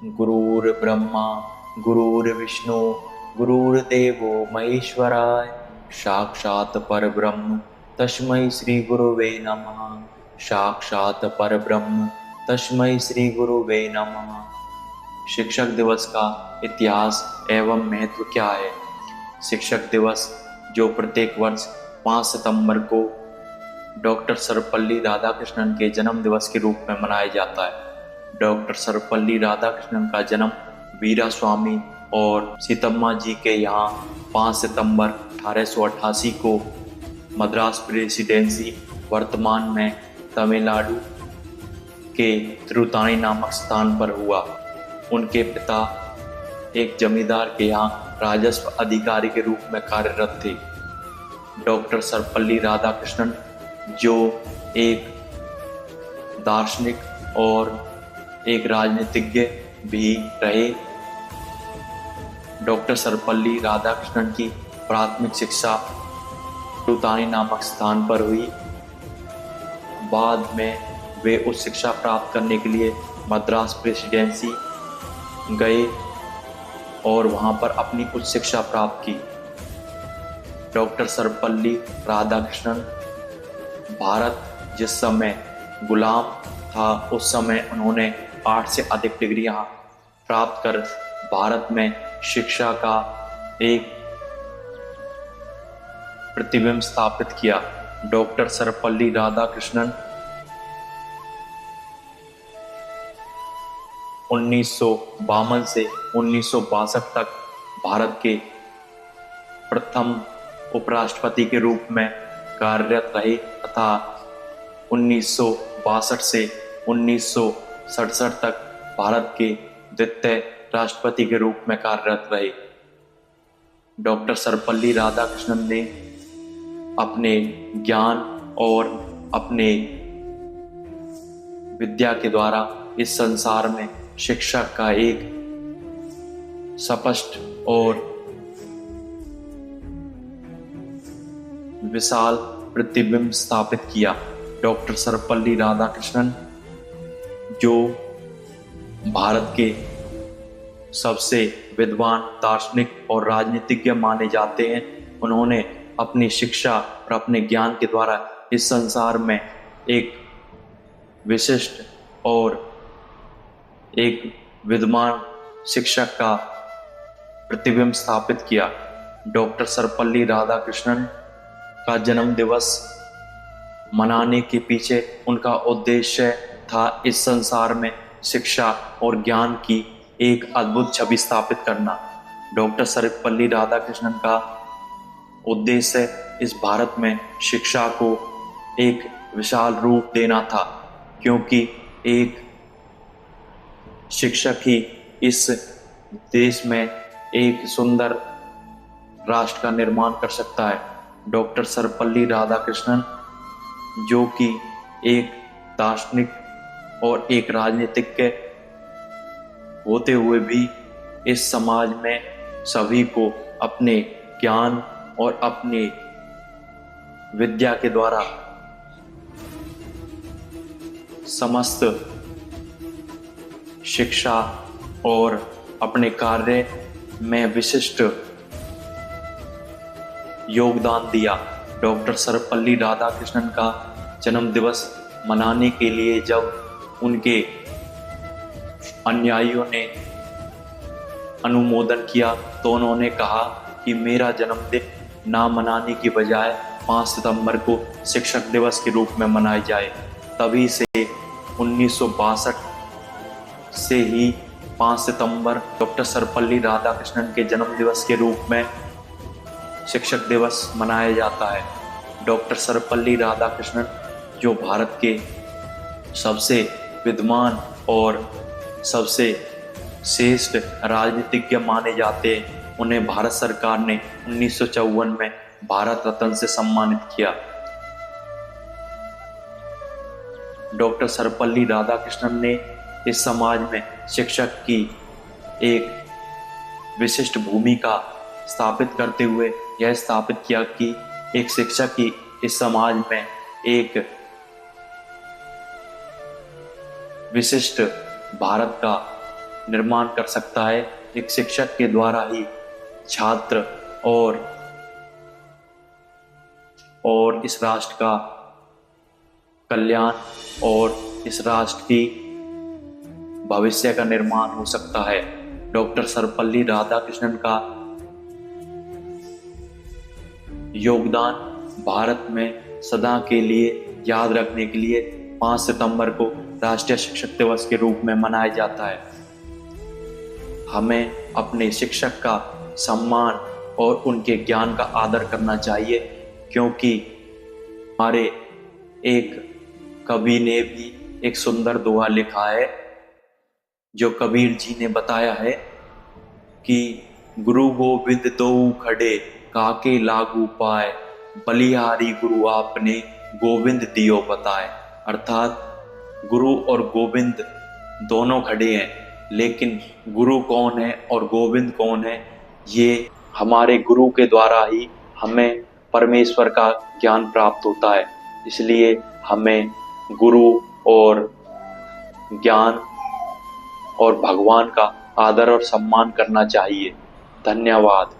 गुरुर्ब्रह्मा गुरुर्विष्णु गुरुर्देवो महेश्वराय साक्षात् परब्रह्म तस्मै श्री गुरुवे नमः। साक्षात् परब्रह्म तस्मै श्री गुरुवे नमः। शिक्षक दिवस का इतिहास एवं महत्व क्या है? शिक्षक दिवस जो प्रत्येक वर्ष 5 सितंबर को डॉक्टर सर्वपल्ली राधाकृष्णन के जन्म दिवस के रूप में मनाया जाता है। डॉक्टर सर्वपल्ली राधाकृष्णन का जन्म वीरा स्वामी और सीतम्मा जी के यहाँ 5 सितंबर 1888 को मद्रास प्रेसिडेंसी वर्तमान में तमिलनाडु के तिरुतानी नामक स्थान पर हुआ। उनके पिता एक जमींदार के यहाँ राजस्व अधिकारी के रूप में कार्यरत थे। डॉक्टर सर्वपल्ली राधाकृष्णन जो एक दार्शनिक और एक राजनीतिज्ञ भी रहे। डॉक्टर सर्वपल्ली राधाकृष्णन की प्राथमिक शिक्षा तिरुतानी नामक स्थान पर हुई। बाद में वे उच्च शिक्षा प्राप्त करने के लिए मद्रास प्रेसिडेंसी गए और वहां पर अपनी उच्च शिक्षा प्राप्त की। डॉक्टर सर्वपल्ली राधाकृष्णन भारत जिस समय गुलाम था उस समय उन्होंने 8 से अधिक डिग्रियां प्राप्त कर भारत में शिक्षा का एक प्रतिबिंब स्थापित किया। डॉक्टर सर्वपल्ली राधाकृष्णन 1952 से 1962 तक भारत के प्रथम उपराष्ट्रपति के रूप में कार्यरत रहे तथा 1962 से 1967 तक भारत के द्वितीय राष्ट्रपति के रूप में कार्यरत रहे। डॉक्टर सर्वपल्ली राधाकृष्णन ने अपने ज्ञान और अपने विद्या के द्वारा इस संसार में शिक्षा का एक स्पष्ट और विशाल प्रतिबिंब स्थापित किया। डॉक्टर सर्वपल्ली राधाकृष्णन जो भारत के सबसे विद्वान दार्शनिक और राजनीतिज्ञ माने जाते हैं, उन्होंने अपनी शिक्षा और अपने ज्ञान के द्वारा इस संसार में एक विशिष्ट और एक विद्वान शिक्षक का प्रतिबिंब स्थापित किया। डॉक्टर सर्वपल्ली राधाकृष्णन का जन्म दिवस मनाने के पीछे उनका उद्देश्य था इस संसार में शिक्षा और ज्ञान की एक अद्भुत छवि स्थापित करना। डॉक्टर सर्वपल्ली राधाकृष्णन का उद्देश्य इस भारत में शिक्षा को एक विशाल रूप देना था, क्योंकि एक शिक्षक ही इस देश में एक सुंदर राष्ट्र का निर्माण कर सकता है। डॉक्टर सर्वपल्ली राधाकृष्णन जो कि एक दार्शनिक और एक राजनीतिज्ञ होते हुए भी इस समाज में सभी को अपने ज्ञान और अपनी विद्या के द्वारा समस्त शिक्षा और अपने कार्य में विशिष्ट योगदान दिया। डॉक्टर सर्वपल्ली राधाकृष्णन का जन्म दिवस मनाने के लिए जब उनके अनुयायियों ने अनुमोदन किया तो उन्होंने कहा कि मेरा जन्मदिन ना मनाने की बजाय 5 सितंबर को शिक्षक दिवस के रूप में मनाया जाए। तभी से 1962 से ही 5 सितंबर डॉक्टर सर्वपल्ली राधाकृष्णन के जन्म दिवस के रूप में शिक्षक दिवस मनाया जाता है। डॉक्टर सर्वपल्ली राधाकृष्णन जो भारत के सबसे विद्वान और सबसे श्रेष्ठ राजनीतिज्ञ माने जाते हैं, उन्हें भारत सरकार ने 1954 में भारत रत्न से सम्मानित किया। डॉक्टर सर्वपल्ली राधाकृष्णन ने इस समाज में शिक्षक की एक विशिष्ट भूमिका स्थापित करते हुए यह स्थापित किया कि एक शिक्षक ही इस समाज में एक विशिष्ट भारत का निर्माण कर सकता है। एक शिक्षक के द्वारा ही छात्र और इस राष्ट्र का कल्याण और इस राष्ट्र की भविष्य का निर्माण हो सकता है। डॉक्टर सर्वपल्ली राधाकृष्णन का योगदान भारत में सदा के लिए याद रखने के लिए 5 सितंबर को राष्ट्रीय शिक्षक दिवस के रूप में मनाया जाता है। हमें अपने शिक्षक का सम्मान और उनके ज्ञान का आदर करना चाहिए, क्योंकि हमारे एक कवि ने भी एक सुंदर दोहा लिखा है, जो कबीर जी ने बताया है कि गुरु गोविंद दोऊ खड़े काके लागू पाए, बलिहारी गुरु आपने गोविंद दियो बताए। अर्थात गुरु और गोविंद दोनों खड़े हैं, लेकिन गुरु कौन है और गोविंद कौन है, ये हमारे गुरु के द्वारा ही हमें परमेश्वर का ज्ञान प्राप्त होता है। इसलिए हमें गुरु और ज्ञान और भगवान का आदर और सम्मान करना चाहिए। धन्यवाद।